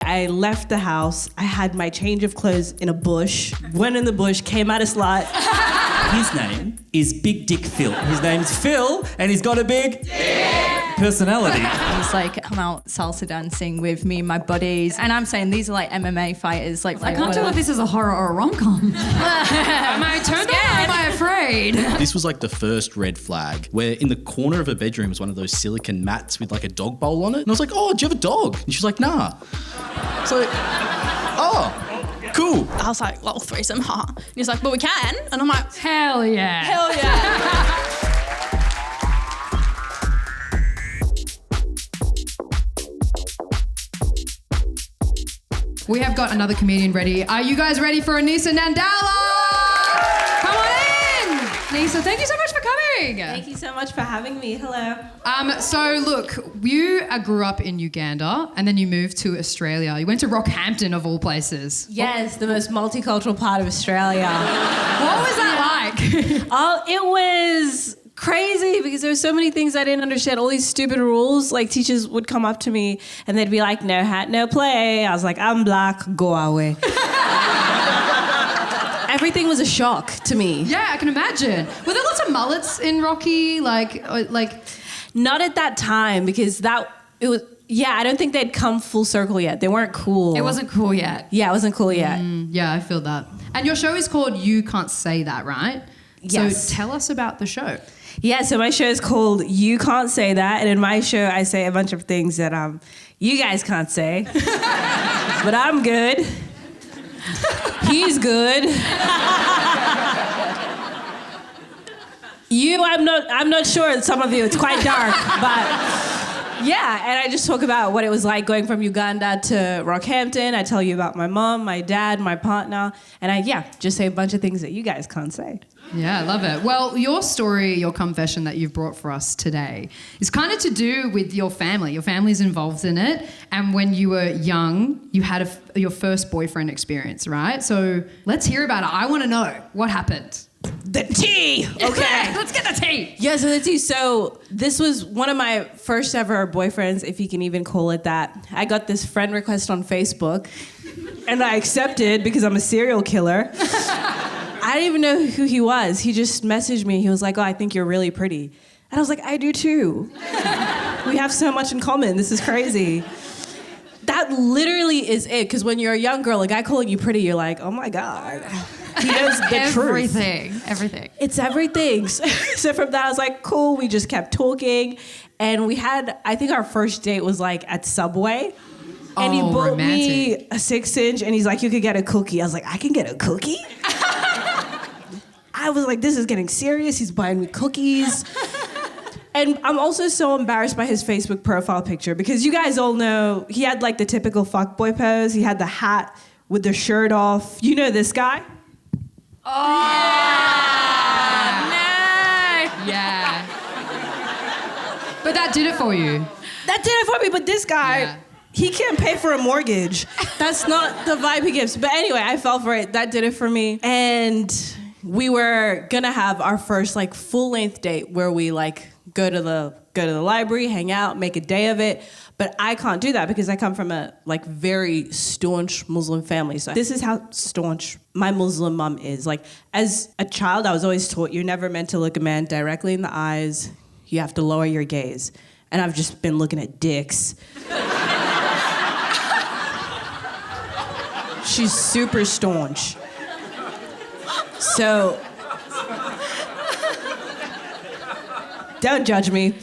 I left the house. I had my change of clothes in a bush, went in the bush, came out a slot. His name is Big Dick Phil. His name's Phil, and he's got a big personality. He's like, come out salsa dancing with me and my buddies. And I'm saying these are like MMA fighters. Like, I can't tell if this is a horror or a rom-com. Am I turned on or am I afraid? This was like the first red flag, where in the corner of her bedroom was one of those silicone mats with like a dog bowl on it. And I was like, oh, do you have a dog? And she's like, nah. So, oh. Cool. I was like, little threesome, huh? And he's like, but we can. And I'm like, Hell yeah. hell yeah. We have got another comedian ready. Are you guys ready for Anisa Nandaula? Come on in. Anisa, thank you so much for coming. Thank you so much for having me. Hello. So look, you grew up in Uganda and then you moved to Australia. You went to Rockhampton of all places. Yes, the most multicultural part of Australia. What was that like? Oh, it was crazy because there were so many things I didn't understand. All these stupid rules. Like teachers would come up to me and they'd be like, no hat, no play. I was like, I'm black, go away. Everything was a shock to me. Yeah, I can imagine. Were there lots of mullets in Rocky? Like not at that time because it was. Yeah, I don't think they'd come full circle yet. They weren't cool. it wasn't cool yet. Yeah, it wasn't cool yet. Yeah, I feel that. And your show is called You Can't Say That, right? Yes. So tell us about the show. Yeah, so my show is called You Can't Say That, and in my show I say a bunch of things that you guys can't say. But I'm good. He's good. I'm not sure, some of you, it's quite dark, but yeah, and I just talk about what it was like going from Uganda to Rockhampton. I tell you about my mom, my dad, my partner, and I just say a bunch of things that you guys can't say. Yeah, I love it. Well, your story, your confession that you've brought for us today is kind of to do with your family. Your family's involved in it. And when you were young, you had your first boyfriend experience, right? So let's hear about it. I want to know what happened. The tea! Okay. Let's get the tea. Yeah, so the tea. So this was one of my first ever boyfriends, if you can even call it that. I got this friend request on Facebook, and I accepted because I'm a serial killer. I didn't even know who he was. He just messaged me. He was like, oh, I think you're really pretty. And I was like, I do too. We have so much in common. This is crazy. That literally is it. Because when you're a young girl, a guy calling you pretty, you're like, oh my God. He knows the truth. Everything. It's everything. So from that, I was like, cool. We just kept talking. And we had, I think our first date was like at Subway. And he bought me a 6-inch and he's like, you could get a cookie. I was like, I can get a cookie? I was like, this is getting serious. He's buying me cookies. And I'm also so embarrassed by his Facebook profile picture because you guys all know he had like the typical fuckboy pose. He had the hat with the shirt off. You know this guy? Oh, no. Yeah. But that did it for you. That did it for me, but this guy, he can't pay for a mortgage. That's not the vibe he gives. But anyway, I fell for it. That did it for me. And we were gonna have our first like full-length date where we like go to the library, hang out, make a day of it. But I can't do that because I come from a like very staunch Muslim family. So this is how staunch my Muslim mom is. Like as a child, I was always taught you're never meant to look a man directly in the eyes. You have to lower your gaze. And I've just been looking at dicks. She's super staunch. So, don't judge me.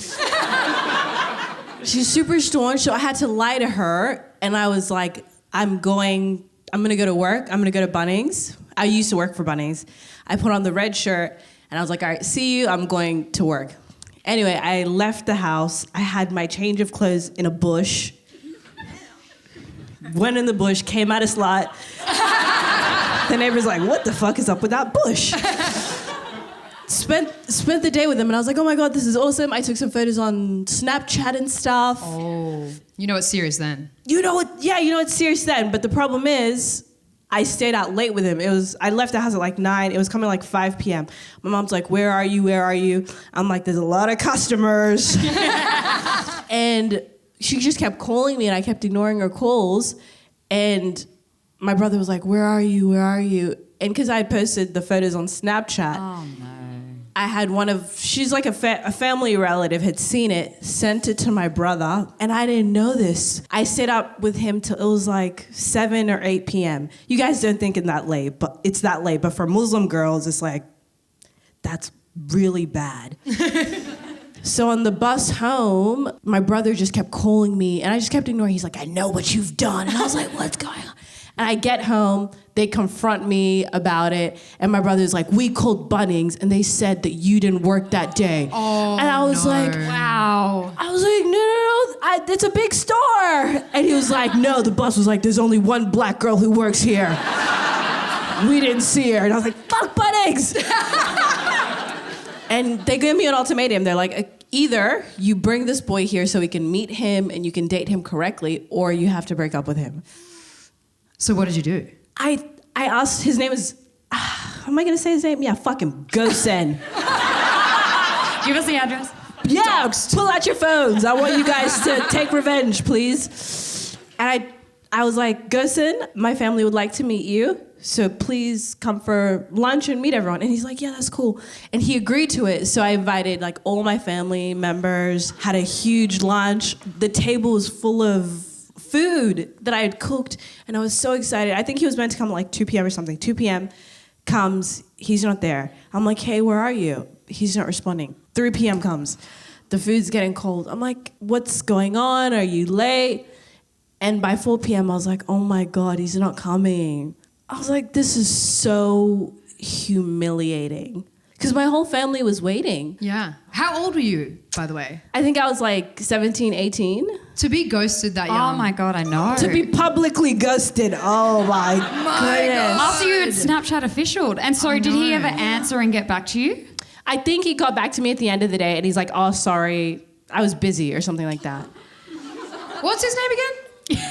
She's super staunch, so I had to lie to her, and I was like, I'm gonna go to work, I'm gonna go to Bunnings. I used to work for Bunnings. I put on the red shirt, and I was like, all right, see you, I'm going to work. Anyway, I left the house, I had my change of clothes in a bush, went in the bush, came out a slot. The neighbor's like, what the fuck is up with that bush? Spent the day with him, and I was like, oh my God, this is awesome. I took some photos on Snapchat and stuff. Oh, you know it's serious then. You know it's serious then, but the problem is, I stayed out late with him. I left the house at like 9, it was coming like 5 p.m. My mom's like, where are you? I'm like, there's a lot of customers. And she just kept calling me, and I kept ignoring her calls. And my brother was like, where are you? Where are you? And because I posted the photos on Snapchat, I had she's like a family relative had seen it, sent it to my brother, and I didn't know this. I stayed up with him till it was like 7 or 8 p.m. You guys don't think it's that late, but it's that late. But for Muslim girls, it's like, that's really bad. So on the bus home, my brother just kept calling me, and I just kept ignoring. He's like, I know what you've done. And I was like, what's going on? And I get home, they confront me about it, and my brother's like, we called Bunnings, and they said that you didn't work that day. Oh, and I was like, Wow. I was like, no, it's a big store. And he was like, no, the bus was like, there's only one black girl who works here. We didn't see her. And I was like, fuck Bunnings. And they gave me an ultimatum. They're like, either you bring this boy here so we can meet him and you can date him correctly, or you have to break up with him. So what did you do? I asked, his name is, am I going to say his name? Yeah, fucking Gosen. Give us the address. Yeah, pull out your phones. I want you guys to take revenge, please. And I was like, Gosen, my family would like to meet you, so please come for lunch and meet everyone. And he's like, yeah, that's cool. And he agreed to it. So I invited like all my family members, had a huge lunch. The table was full of food that I had cooked, and I was so excited. I think he was meant to come at like 2 p.m. or something. 2 p.m. comes, he's not there. I'm like, hey, where are you? He's not responding. 3 p.m. comes. The food's getting cold. I'm like, what's going on? Are you late? And by 4 p.m., I was like, oh my God, he's not coming. I was like, this is so humiliating. Because my whole family was waiting. Yeah. How old were you, by the way? I think I was like 17, 18. To be ghosted that young. Oh my God, I know. To be publicly ghosted. Oh my goodness. After you had Snapchat officialed. And so did he ever answer and get back to you? I think he got back to me at the end of the day and he's like, oh, sorry, I was busy or something like that. What's his name again?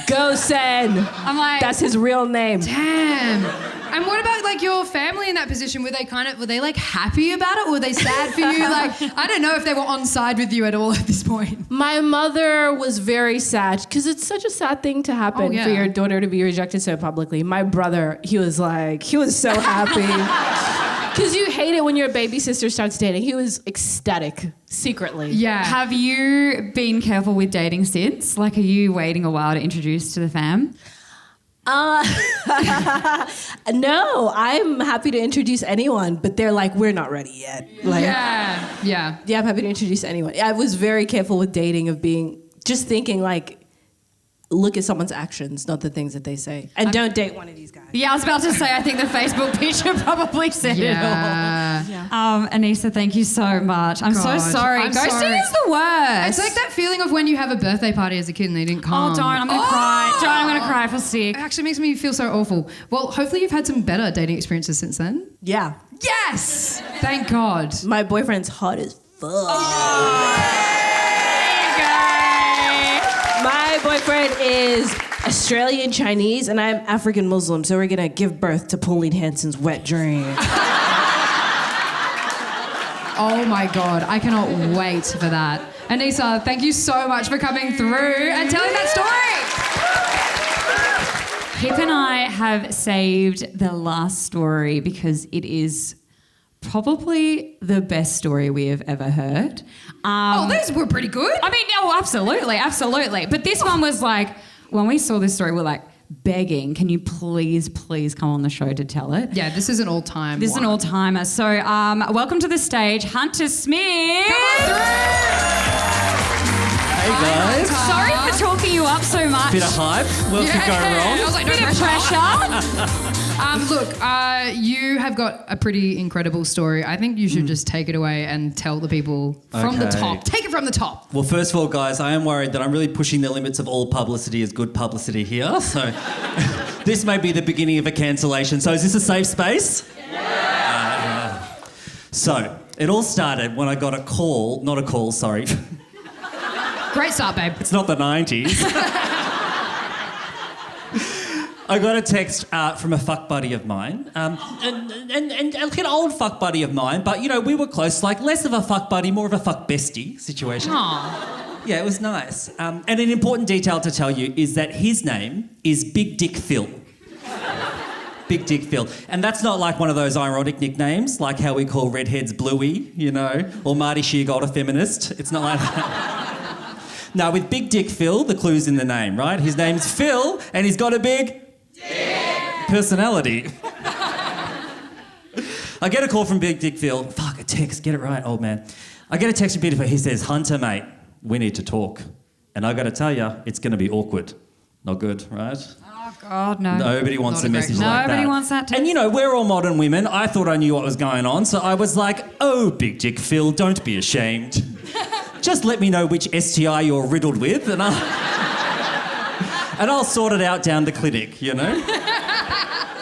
Gosen. I'm like, that's his real name. Damn. And what about like your family in that position? Were they like happy about it? Or were they sad for you? Like, I don't know if they were on side with you at all at this point. My mother was very sad because it's such a sad thing to happen for your daughter to be rejected so publicly. My brother, he was so happy. Because you hate it when your baby sister starts dating. He was ecstatic, secretly. Yeah. Have you been careful with dating since? Like, are you waiting a while to introduce to the fam? No, I'm happy to introduce anyone, but they're like, we're not ready yet. Like, Yeah, I'm happy to introduce anyone. I was very careful with dating of just thinking like, look at someone's actions, not the things that they say. And don't date one of these guys. Yeah, I was about to say, I think the Facebook picture probably said it all. Anisa, thank you so much. I'm so sorry. Ghosting is the worst. It's like that feeling of when you have a birthday party as a kid and they didn't come. Oh, don't. I'm going to cry. Don't. I'm going to cry. I feel sick. It actually makes me feel so awful. Well, hopefully you've had some better dating experiences since then. Yeah. Yes! Thank God. My boyfriend's hot as fuck. My boyfriend is Australian Chinese and I'm African Muslim, so we're gonna give birth to Pauline Hanson's wet dream. Oh my God, I cannot wait for that. Anisa, thank you so much for coming through and telling that story. Pip and I have saved the last story because it is probably the best story we have ever heard. Those were pretty good. I mean, absolutely. But this one was like, when we saw this story, we're like begging, can you please come on the show to tell it? Yeah, this is an all-time This is an all-timer. So welcome to the stage, Hunter Smith. Come on through. Hey guys. Sorry for talking you up so much. Bit of hype. What could go wrong? I was like, no Bit of pressure. Look, you have got a pretty incredible story. I think you should just take it away and tell the people from the Okay. top. Take it from the top. Well, first of all, guys, I am worried that I'm really pushing the limits of all publicity as good publicity here. So this may be the beginning of a cancellation. So is this a safe space? Yeah. So it all started when I got sorry. Great start, babe. It's not the 90s. I got a text from a fuck buddy of mine, and like an old fuck buddy of mine, but, you know, we were close, like less of a fuck buddy, more of a fuck bestie situation. Aww. Yeah, it was nice. And an important detail to tell you is that his name is Big Dick Phil. Big Dick Phil. And that's not like one of those ironic nicknames, like how we call redheads Bluey, you know, or Marty Sheargold a feminist. It's not like that. No, with Big Dick Phil, the clue's in the name, right? His name's Phil, and he's got a big personality. I get a call from Big Dick Phil. Fuck, a text. Get it right, old man. I get a text from Big Dick Phil. He says, Hunter, mate, we need to talk. And I got to tell you, it's going to be awkward. Not good, right? Oh, God, no. Nobody wants a message like that. Nobody wants that. And, you know, we're all modern women. I thought I knew what was going on, so I was like, oh, Big Dick Phil, don't be ashamed. Just let me know which STI you're riddled with, and I'll sort it out down the clinic, you know?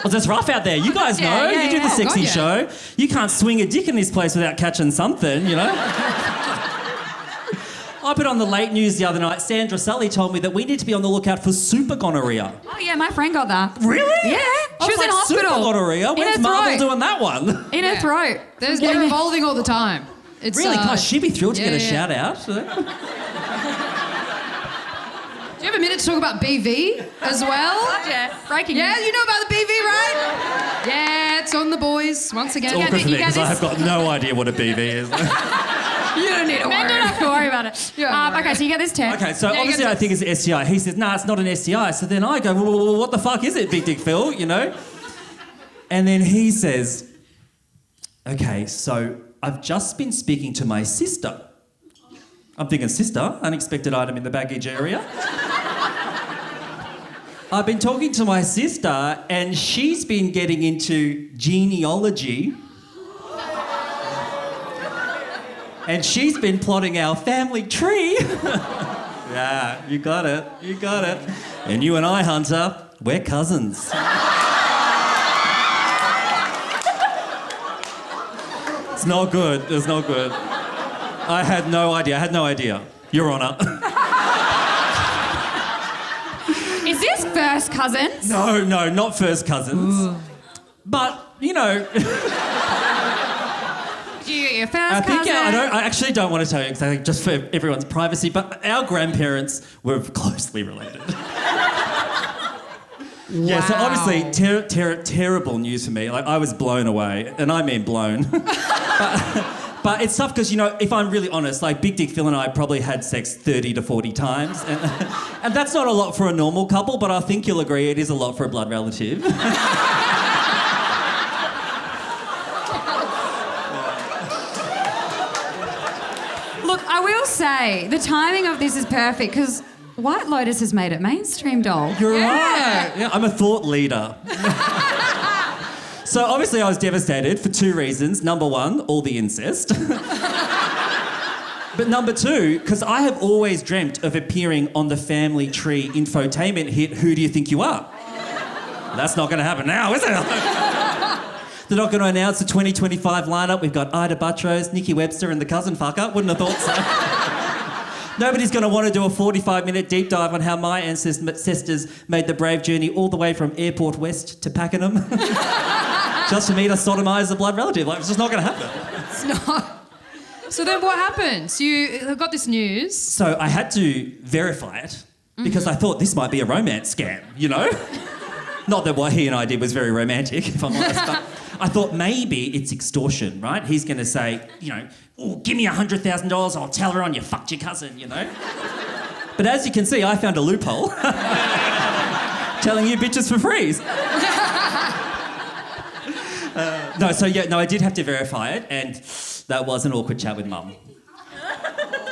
Well, it's rough out there. You guys know. You do the sexy show. You can't swing a dick in this place without catching something, you know? I put on the late news the other night. Sandra Sully told me that we need to be on the lookout for super gonorrhea. Oh, yeah, my friend got that. Really? Yeah. She was in hospital. Super gonorrhea? When's Marvel doing that one? In her throat. They're evolving all the time. It's, really? Gosh, she'd be thrilled to get a shout out. Do you have a minute to talk about BV as well? Yeah. Breaking Yeah, news. you know about the BV, right? Yeah, it's on the boys once again. It's awkward for me because I have got no idea what a BV is. You don't need to Men don't worry. have to worry about it. Okay, so you get this text. Okay, so obviously I think it's an STI. He says, nah, it's not an STI. So then I go, well, what the fuck is it, Big Dick Phil, you know? And then he says, okay, so I've just been speaking to my sister. I'm thinking, sister, unexpected item in the baggage area. I've been talking to my sister and she's been getting into genealogy. And she's been plotting our family tree. Yeah, you got it. You got it. And you and I, Hunter, we're cousins. It's not good. It's not good. I had no idea. Your Honour. Is this first cousins? No, not first cousins. Ooh. But, you know... Your first cousin? I actually don't want to tell you exactly, just for everyone's privacy, but our grandparents were closely related. Wow. Yeah, so obviously terrible news for me. Like, I was blown away, and I mean blown. But it's tough because, you know, if I'm really honest, like Big Dick Phil and I probably had sex 30 to 40 times, and that's not a lot for a normal couple, but I think you'll agree it is a lot for a blood relative. I will say, the timing of this is perfect because White Lotus has made it mainstream, doll. You're right. Yeah, I'm a thought leader. So obviously I was devastated for two reasons. Number one, all the incest. But number two, because I have always dreamt of appearing on the Family Tree infotainment hit, Who Do You Think You Are? That's not going to happen now, is it? They're not going to announce the 2025 lineup. We've got Ida Buttrose, Nikki Webster and the cousin fucker. Wouldn't have thought so. Nobody's going to want to do a 45-minute deep dive on how my ancestors made the brave journey all the way from Airport West to Pakenham. Just for me to sodomise a blood relative. Like, it's just not going to happen. It's not. So then what happened? So you got this news. So I had to verify it because I thought this might be a romance scam, you know? Not that what he and I did was very romantic, if I'm honest, but I thought maybe it's extortion, right? He's going to say, you know, oh, give me $100,000, I'll tell her on you fucked your cousin, you know? But as you can see, I found a loophole. Telling you bitches for free. I did have to verify it, and that was an awkward chat with Mum.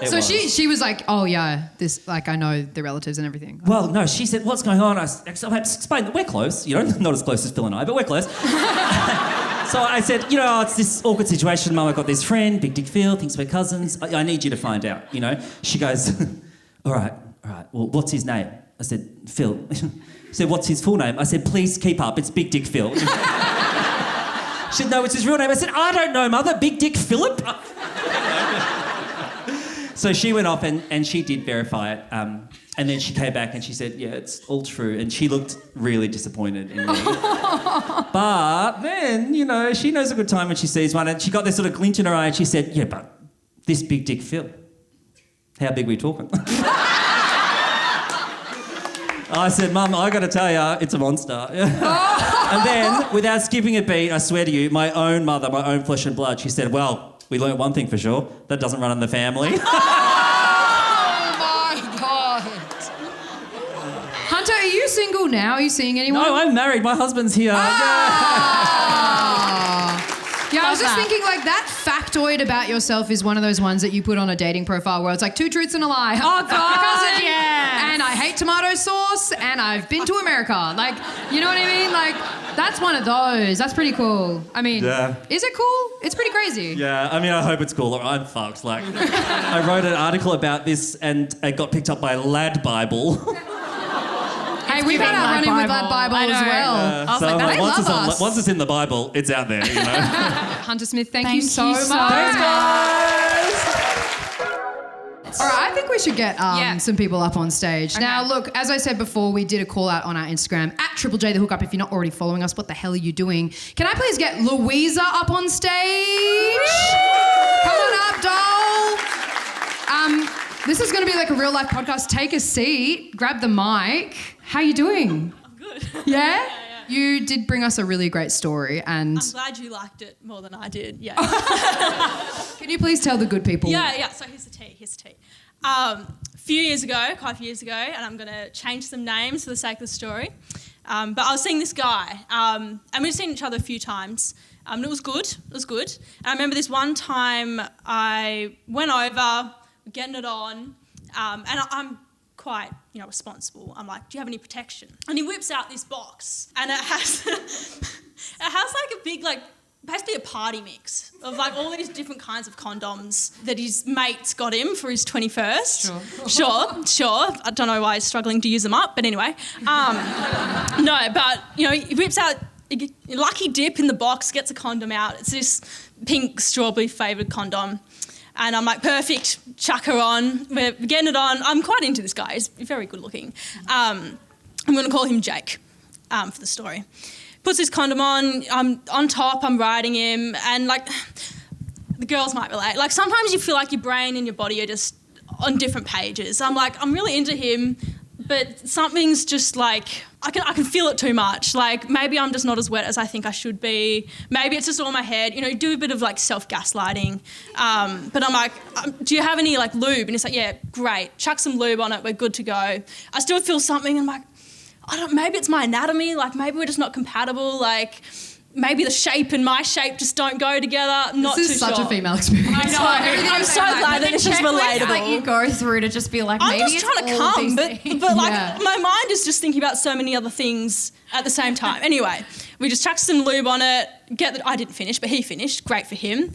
So she was like, oh yeah, this, like, I know the relatives and everything. Well, no, she said, what's going on? I explained that we're close, you know, not as close as Phil and I, but we're close. So I said, you know, it's this awkward situation, Mum, I've got this friend, Big Dick Phil, thinks we're cousins. I need you to find out, you know. She goes, all right, well, what's his name? I said, Phil. She said, what's his full name? I said, please keep up, it's Big Dick Phil. She said, no, it's his real name. I said, I don't know, Mother, Big Dick Philip. So she went off and she did verify it. And then she came back and she said, yeah, it's all true. And she looked really disappointed in me. But then, you know, she knows a good time when she sees one. And she got this sort of glint in her eye and she said, yeah, but this Big Dick Phil, How big we talking? I said, Mum, I got to tell you, it's a monster. And then, without skipping a beat, I swear to you, my own mother, my own flesh and blood, she said, well, we learnt one thing for sure, that doesn't run in the family. Oh my God. Hunter, are you single now? Are you seeing anyone? No, I'm married. My husband's here. Yeah, I was just thinking like that factoid about yourself is one of those ones that you put on a dating profile where it's like 2 truths and a lie. Oh, God, Cousin, yes. And I hate tomato sauce and I've been to America. Like, you know what I mean? Like, that's one of those. That's pretty cool. I mean, is it cool? It's pretty crazy. Yeah, I mean, I hope it's cool. I'm fucked. Like, I wrote an article about this and it got picked up by Lad Bible. Hey, we've had our run-in with Lad Bible as well. I was like, they love us. Once it's in the Bible, it's out there, you know. Hunter Smith, thank you so much. Thanks, guys. All right, I think we should get some people up on stage. Okay. Now, look, as I said before, we did a call out on our Instagram, @Triple J The Hookup. If you're not already following us, what the hell are you doing? Can I please get Louisa up on stage? Come on up, doll. This is going to be like a real life podcast. Take a seat, grab the mic. How you doing? I'm good. Yeah? You did bring us a really great story and... I'm glad you liked it more than I did, yeah. Can you please tell the good people? Yeah, so here's the tea. Quite a few years ago, and I'm going to change some names for the sake of the story, but I was seeing this guy, and we've seen each other a few times, and it was good. And I remember this one time I went over, getting it on, and I'm quite, responsible. I'm like, do you have any protection? And he whips out this box, and it has like a big, basically a party mix of all these different kinds of condoms that his mates got him for his 21st. Sure. I don't know why he's struggling to use them up, but anyway. No, but, he whips out a lucky dip in the box, gets a condom out. It's this pink strawberry flavoured condom. And I'm like, perfect, chuck her on. We're getting it on. I'm quite into this guy. He's very good looking. I'm going to call him Jake for the story. Puts his condom on. I'm on top. I'm riding him. And, the girls might relate. Sometimes you feel like your brain and your body are just on different pages. I'm like, I'm really into him, but something's just I can feel it too much. Maybe I'm just not as wet as I think I should be. Maybe it's just all in my head. You do a bit of self-gaslighting. But I'm like, do you have any lube? And he's like, yeah, great. Chuck some lube on it. We're good to go. I still feel something. I'm like, maybe it's my anatomy. Maybe we're just not compatible. Maybe the shape and my shape just don't go together. I'm not too sure. This is such a female experience. I know. I'm so glad that this is relatable. You go through to just be maybe I'm just trying to come, but Yeah. my mind is just thinking about so many other things at the same time. Anyway, we just chucked some lube on it. I didn't finish, but he finished. Great for him.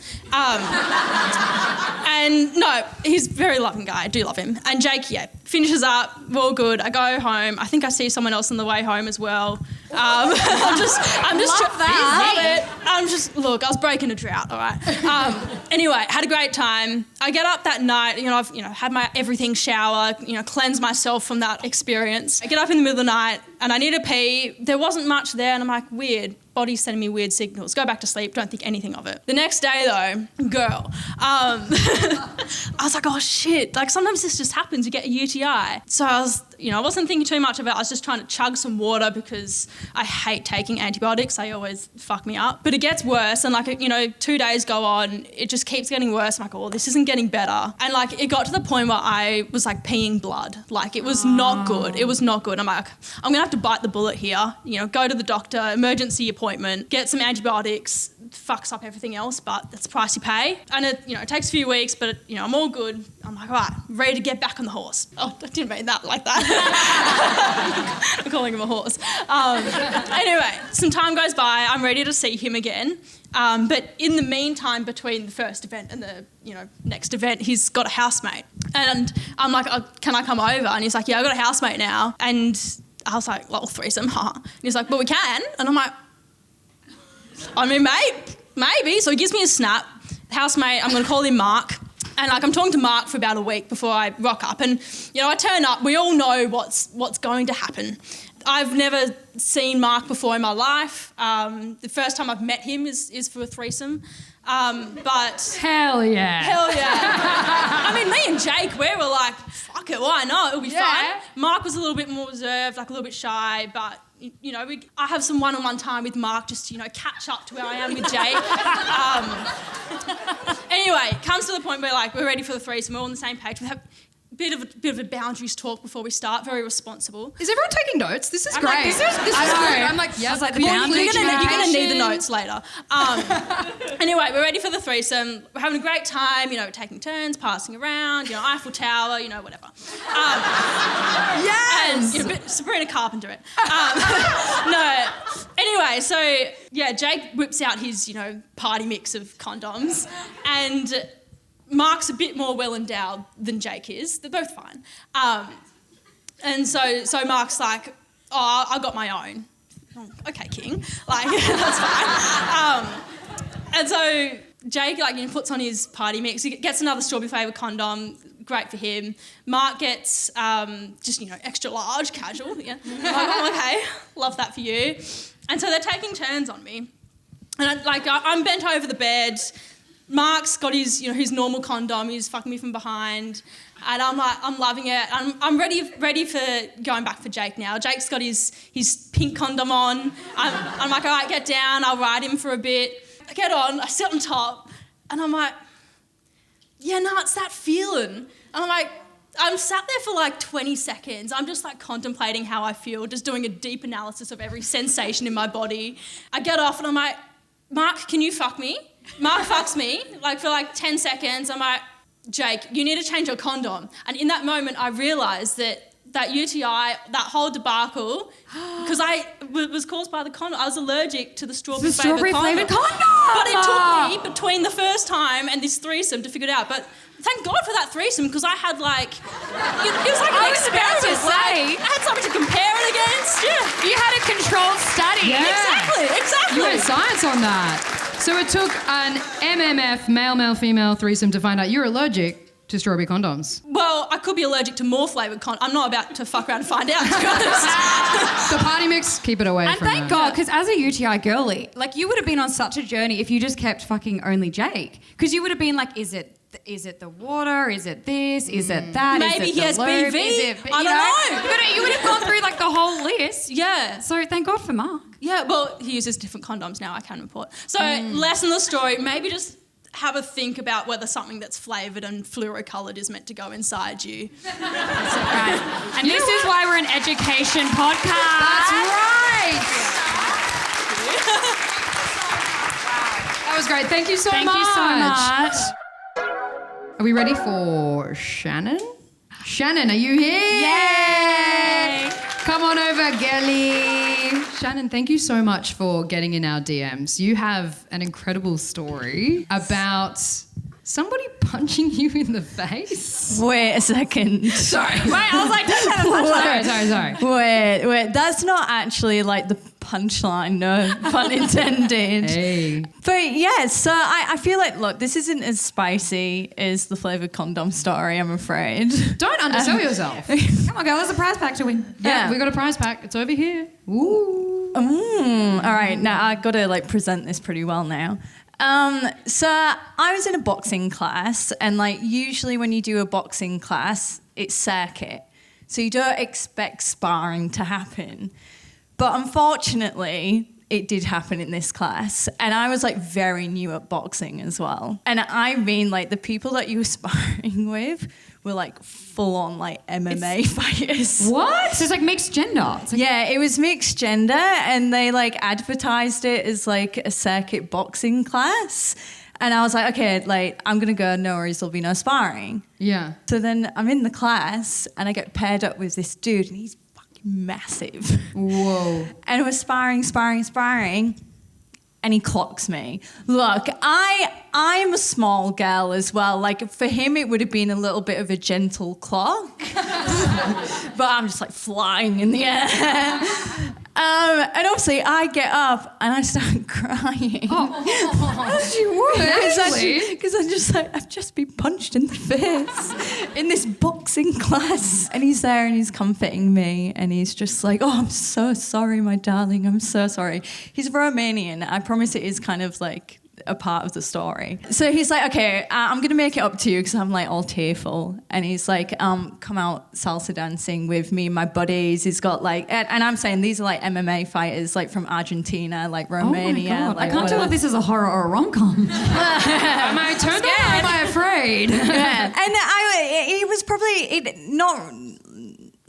And no, he's a very loving guy. I do love him. And Jake, finishes up. We're all good. I go home. I think I see someone else on the way home as well. I'm just love that. I was breaking a drought. All right. Anyway, had a great time. I get up that night. I've had my everything shower. Cleanse myself from that experience. I get up in the middle of the night and I need a pee. There wasn't much there, and I'm like, weird. Body's sending me weird signals. Go back to sleep. Don't think anything of it. The next day, though, girl, I was like, oh shit. Sometimes this just happens. You get a UTI. So I was, I wasn't thinking too much of it. I was just trying to chug some water because I hate taking antibiotics. They always fuck me up. But it gets worse, and 2 days go on. It just keeps getting worse. I'm like, oh, this isn't getting better. And it got to the point where I was peeing blood. It was not good. It was not good. I'm like, I'm gonna have to bite the bullet here. Go to the doctor, emergency appointment, get some antibiotics. Fucks up everything else, but that's the price you pay. And it takes a few weeks, but I'm all good. I'm like, all right, ready to get back on the horse. Oh, I didn't mean that like that. I'm calling him a horse. Anyway, some time goes by. I'm ready to see him again. But in the meantime, between the first event and the next event, he's got a housemate. And I'm like, oh, can I come over? And he's like, yeah, I've got a housemate now. And I was like, well, threesome, huh? And he's like, well, we can. And I'm like, I mean, maybe. So he gives me a snap. Housemate, I'm going to call him Mark. And I'm talking to Mark for about a week before I rock up. And, I turn up. We all know what's going to happen. I've never seen Mark before in my life. The first time I've met him is for a threesome. But Hell yeah. hell yeah. I mean, me and Jake, we were like, fuck it, why not? It'll be fun. Mark was a little bit more reserved, like a little bit shy, but you know, I have some one-on-one time with Mark just to, you know, catch up to where I am with Jake. Anyway, it comes to the point where like we're ready for the threesome, we're all on the same page. We have a bit of a boundaries talk before we start, very responsible. Is everyone taking notes? This is I'm great. like, this is good. I'm like, yeah. I was like, the Well, boundary you're gonna need the communication. notes later. Anyway, we're ready for the threesome. We're having a great time, you know, taking turns, passing around, you know, Eiffel Tower, you know, whatever. Yes! And, you know, Sabrina Carpenter it. No. Anyway, so, yeah, Jake whips out his, you know, party mix of condoms, and Mark's a bit more well-endowed than Jake is. They're both fine. And so Mark's like, oh, I got my own. Oh, okay, King. Like, that's fine. And so Jake, like, you know, puts on his party mix. He gets another strawberry flavoured condom. Great for him. Mark gets just, you know, extra large, casual. Yeah. I'm like, oh, okay, love that for you. And so they're taking turns on me. And I'm bent over the bed. Mark's got his, you know, his normal condom. He's fucking me from behind, and I'm like, I'm loving it. I'm ready for going back for Jake now. Jake's got his pink condom on. I'm like, all right, get down. I'll ride him for a bit. I get on. I sit on top, and I'm like, yeah, no, it's that feeling. And I'm like, I'm sat there for like 20 seconds. I'm just like contemplating how I feel, just doing a deep analysis of every sensation in my body. I get off, and I'm like, Mark, can you fuck me? Mark fucks me, like, for like 10 seconds. I'm like, Jake, you need to change your condom. And in that moment, I realised that UTI, that whole debacle, because I was caused by the condom. I was allergic to the strawberry flavoured condom. But it took me between the first time and this threesome to figure it out. But thank God for that threesome, because I had like, it was like an experiment. Like, I had something to compare it against. Yeah. You had a controlled study. Yeah. Exactly. You had science on that. So it took an MMF, male, female threesome to find out you're allergic to strawberry condoms. Well, I could be allergic to more flavoured condoms. I'm not about to fuck around and find out, to be honest. The party mix, keep it away And from thank her. God, because as a UTI girly, like, you would have been on such a journey if you just kept fucking only Jake. Because you would have been like, is it the water? Is it this? Is it that? Maybe is it he the has lube? BV. Is it, I don't know. You would have gone through like the whole list. Yeah. So thank God for Mark. Yeah, well, he uses different condoms now, I can report. So, lesson of the story, maybe just have a think about whether something that's flavoured and fluoro-coloured is meant to go inside you. Right. And this is why we're an education podcast. That's right. That was great. Thank you so much. Thank you so much. Are we ready for Shannen? Shannen, are you here? Yay! Come on over, girlie. Shannen, thank you so much for getting in our DMs. You have an incredible story about somebody punching you in the face. Wait a second. Sorry. Wait, I was like, don't have a Sorry. Wait. That's not actually like the punchline, no pun intended. Hey. But yeah, so I feel like, look, this isn't as spicy as the flavoured condom story, I'm afraid. Don't undersell yourself. Come on, girl, there's a prize pack to win. Yeah, we got a prize pack. It's over here. Ooh. All right, now I got to like present this pretty well now. So I was in a boxing class, and like usually when you do a boxing class, it's circuit. So you don't expect sparring to happen. But unfortunately, it did happen in this class. And I was like very new at boxing as well. And I mean, like, the people that you were sparring with were like full on like MMA fighters. What? So it's like mixed gender. It's like, Yeah, it was mixed gender, and they like advertised it as like a circuit boxing class. And I was like, okay, like, I'm going to go, no worries, there'll be no sparring. Yeah. So then I'm in the class and I get paired up with this dude, and he's fucking massive. Whoa. And we're sparring, and he clocks me. Look, I'm a small girl as well. Like, for him, it would have been a little bit of a gentle clock. But I'm just like flying in the air. And obviously, I get up and I start crying. As you would. Because I'm just like, I've just been punched in the face in this boxing class. And he's there and he's comforting me, and he's just like, oh, I'm so sorry, my darling. I'm so sorry. He's Romanian. I promise it is kind of like a part of the story. So he's like, okay, I'm going to make it up to you because I'm like all tearful. And he's like, come out salsa dancing with me and my buddies. He's got like, and I'm saying these are like MMA fighters like from Argentina, like Romania. Oh my God. Like, I can't tell if this is a horror or a rom-com. Am I turned on or am I afraid? Yeah. And he was probably not...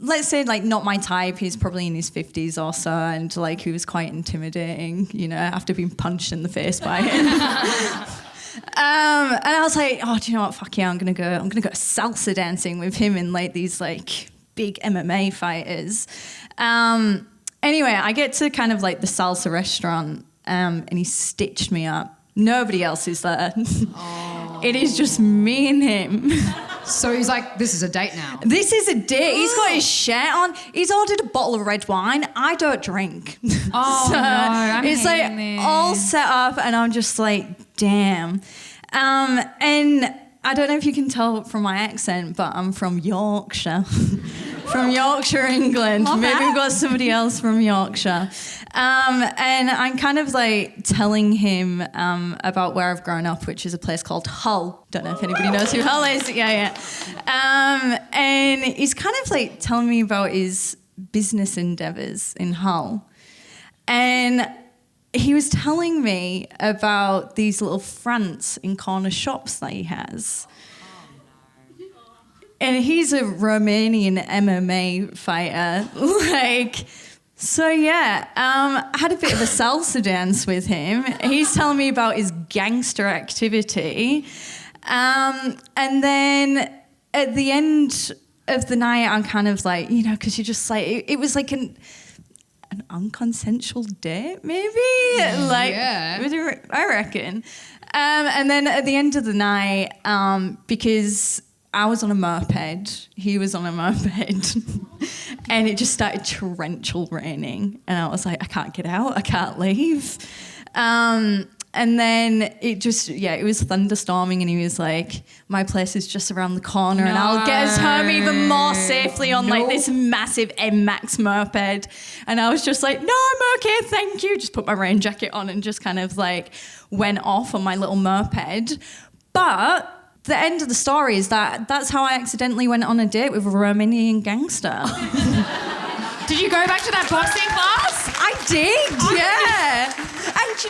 Let's say, like, not my type. He's probably in his 50s or so, and, like, he was quite intimidating, you know, after being punched in the face by him. And I was like, oh, do you know what? Fuck yeah, I'm gonna go salsa dancing with him and, like, these, like, big MMA fighters. Anyway, I get to kind of, like, the salsa restaurant, and he stitched me up. Nobody else is there. Oh. It is just me and him. So he's like, this is a date now. This is a date. He's got his shirt on. He's ordered a bottle of red wine. I don't drink. Oh, so no. I'm it's like hating all this. set up, and I'm just like, damn. And I don't know if you can tell from my accent, but I'm from Yorkshire. From Yorkshire, England. Love Maybe that. we've got somebody else from Yorkshire. And I'm kind of like telling him about where I've grown up, which is a place called Hull. Don't know if anybody knows who Hull is. Yeah. And he's kind of like telling me about his business endeavours in Hull. And he was telling me about these little frants in corner shops that he has. And he's a Romanian MMA fighter. So yeah, I had a bit of a salsa dance with him. He's telling me about his gangster activity. And then at the end of the night, I'm kind of like, you know, because you're just like, it was like an unconsensual date, maybe? Yeah. I reckon. And then at the end of the night, because I was on a moped, he was on a moped, and it just started torrential raining. And I was like, I can't get out, I can't leave. And then it was thunderstorming, and he was like, my place is just around the corner and I'll get us home even more safely on like this massive M-Max moped. And I was just like, no, I'm okay, thank you. Just put my rain jacket on and just kind of like went off on my little moped. But the end of the story is that's how I accidentally went on a date with a Romanian gangster. Did you go back to that boxing class? I did, yeah. And you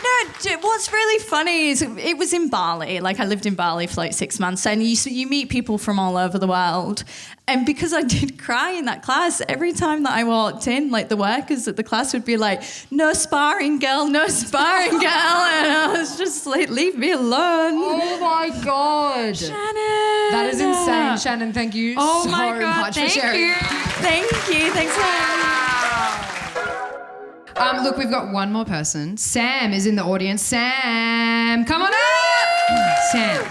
know, what's really funny is it was in Bali. Like, I lived in Bali for like 6 months, and you meet people from all over the world. And because I did cry in that class, every time that I walked in, like, the workers at the class would be like, no sparring, girl, no sparring, girl. And I was just like, leave me alone. Oh my God. Shannen. That is insane. Shannen, thank you Oh so my God, much for thank sharing. you. Thank you. Thanks for having me. Look, we've got one more person. Sam is in the audience. Sam, come on up. Sam,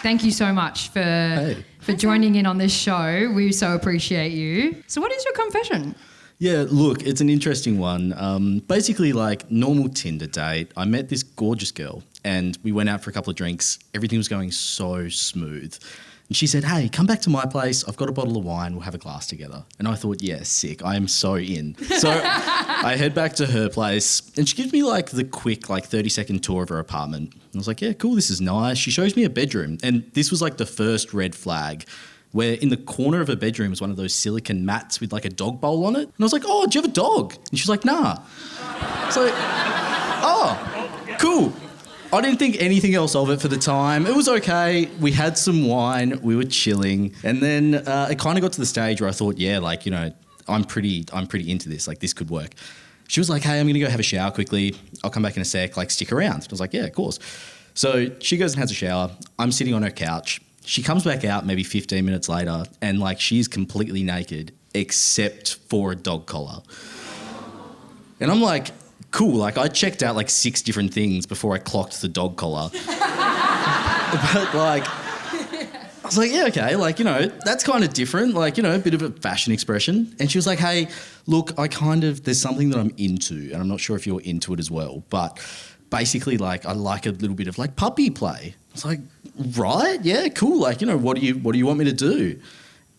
thank you so much for joining in on this show. We so appreciate you. So what is your confession? Yeah, look, it's an interesting one. Basically, like, normal Tinder date. I met this gorgeous girl and we went out for a couple of drinks. Everything was going so smooth. And she said, hey, come back to my place. I've got a bottle of wine. We'll have a glass together. And I thought, yeah, sick. I am so in. So I head back to her place and she gives me like the quick, like 30-second tour of her apartment. And I was like, yeah, cool. This is nice. She shows me a bedroom. And this was like the first red flag, where in the corner of her bedroom was one of those silicone mats with like a dog bowl on it. And I was like, oh, do you have a dog? And she's like, nah. So, oh, cool. I didn't think anything else of it for the time. It was okay. We had some wine. We were chilling. And then it kind of got to the stage where I thought, yeah, like, you know, I'm pretty into this. Like, this could work. She was like, hey, I'm going to go have a shower quickly. I'll come back in a sec. Like, stick around. I was like, yeah, of course. So she goes and has a shower. I'm sitting on her couch. She comes back out maybe 15 minutes later and, like, she's completely naked except for a dog collar. And I'm like, cool, like, I checked out like 6 different things before I clocked the dog collar. But, like, I was like, yeah, okay, like, you know, that's kind of different, like, you know, a bit of a fashion expression. And she was like, hey, look, there's something that I'm into, and I'm not sure if you're into it as well, but basically, like, I like a little bit of, like, puppy play. I was like, right, yeah, cool, like, you know, what do you want me to do?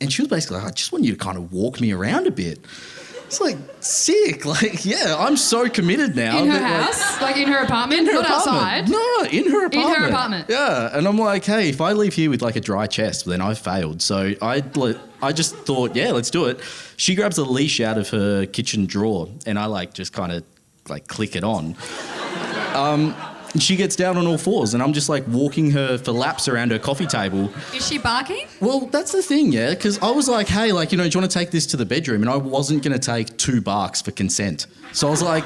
And she was basically like, I just want you to kind of walk me around a bit. It's like sick. Like, yeah, I'm so committed now. In her that, house? Like in her apartment? In her Not apartment. outside? No, in her apartment. In her apartment. Yeah, and I'm like, hey, if I leave here with like a dry chest, then I've failed. So I just thought, yeah, let's do it. She grabs a leash out of her kitchen drawer, and I like just kind of like click it on. And she gets down on all fours, and I'm just like walking her for laps around her coffee table. Is she barking? Well, that's the thing, yeah, because I was like, hey, like, you know, do you want to take this to the bedroom? And I wasn't going to take 2 barks for consent. So I was like,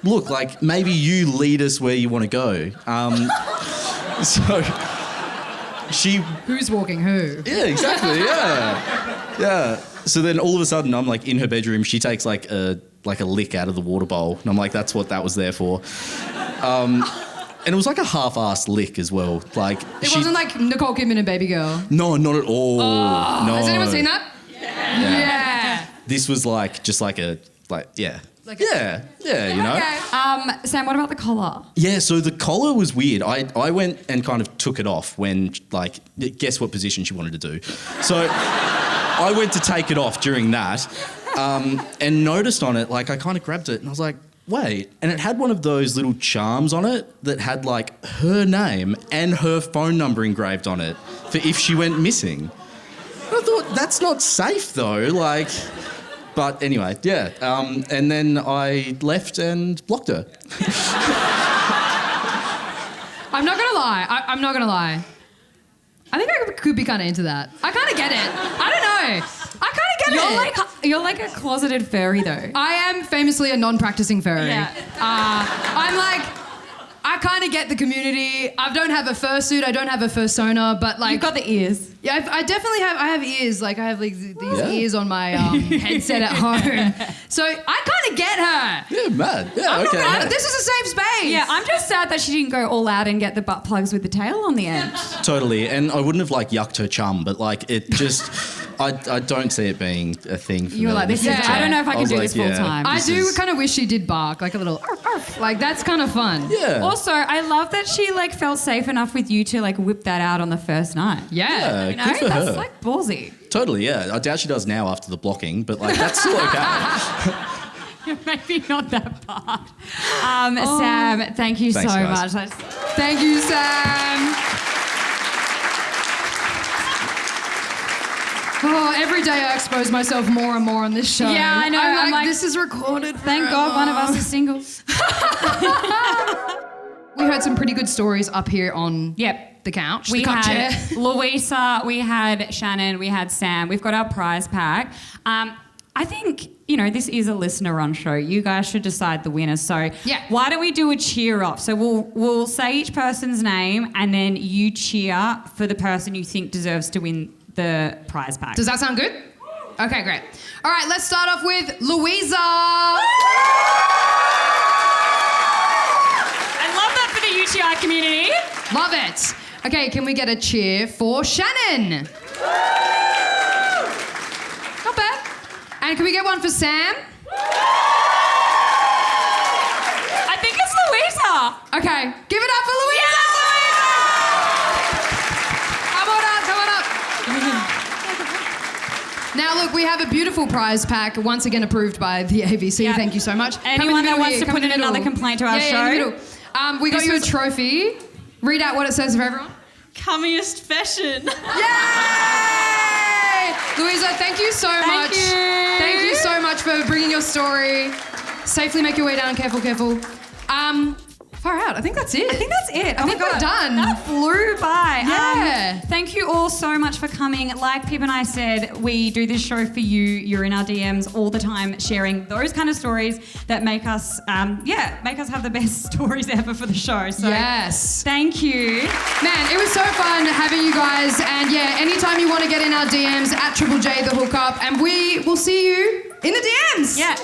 look, like, maybe you lead us where you want to go. So she... Who's walking who? Yeah, exactly, yeah. Yeah. So then all of a sudden, I'm like in her bedroom. She takes like a lick out of the water bowl. And I'm like, that's what that was there for. And it was like a half-assed lick as well. Like It wasn't like Nicole Kidman and Baby Girl. No, not at all. Oh, no. Has anyone seen that? Yeah. This was like, just like a, like, yeah. Yeah, you know? Okay. Sam, what about the collar? Yeah, so the collar was weird. I went and kind of took it off when, like, guess what position she wanted to do. So I went to take it off during that and noticed on it, like, I kind of grabbed it and I was like, wait. And it had one of those little charms on it that had, like, her name and her phone number engraved on it for if she went missing. And I thought, that's not safe, though, like... But anyway, yeah. And then I left and blocked her. I'm not gonna lie. I'm not gonna lie. I think I could be kind of into that. I kind of get it. I don't know. I kind of get it. You're like a closeted furry, though. I am famously a non-practicing furry. Yeah. I'm like, I kind of get the community. I don't have a fursuit. I don't have a fursona, but like... You've got the ears. Yeah, I definitely have. I have ears. Like I have like these ears on my headset at home. So I kind of get her. Yeah, mad. Yeah, okay. This is a safe space. Yeah, I'm just sad that she didn't go all out and get the butt plugs with the tail on the end. Totally. And I wouldn't have like yucked her chum, but like it just... I don't see it being a thing for me. You were like, this is... I don't know if I can do this full time. I do kind of wish she did bark, like a little... Like, that's kind of fun. Yeah. Also, I love that she, like, felt safe enough with you to, like, whip that out on the first night. Yeah. You know? Good for That's, her. like, ballsy. Totally, yeah. I doubt she does now after the blocking, but, like, that's still okay. Maybe not that part. Sam, thank you Thanks, so guys. much. Thank you, Sam. Oh, every day I expose myself more and more on this show. Yeah, I know. I'm like, like, this is recorded. Thank God one of us is single. We heard some pretty good stories up here on the couch. We the cup had chair. Louisa, we had Shannen, we had Sam. We've got our prize pack. I think, you know, this is a listener-run show. You guys should decide the winners. So why don't we do a cheer-off? So we'll say each person's name and then you cheer for the person you think deserves to win the prize pack. Does that sound good? Okay, great. All right, let's start off with Louisa. I love that for the UTI community. Love it. Okay, can we get a cheer for Shannen? Not bad. And can we get one for Sam? I think it's Louisa. Okay, give it up for Louisa. Yeah. Now, look, we have a beautiful prize pack, once again approved by the AVC. Yep. Thank you so much. Anyone that wants to put in another complaint to our show? In the middle. We got you a trophy. Read out what it says for everyone. Cumfession. Yay! Louisa, thank you so much. Thank you so much for bringing your story. Safely make your way down. Careful, careful. Far out. I think that's it. I think that's it. I think we're done. That flew by. Yeah. Thank you all so much for coming. Like Pip and I said, we do this show for you. You're in our DMs all the time, sharing those kind of stories that make us, make us have the best stories ever for the show. So yes. Thank you. Man, it was so fun having you guys. And yeah, anytime you want to get in our DMs at Triple J the Hookup, and we will see you in the DMs. Yeah.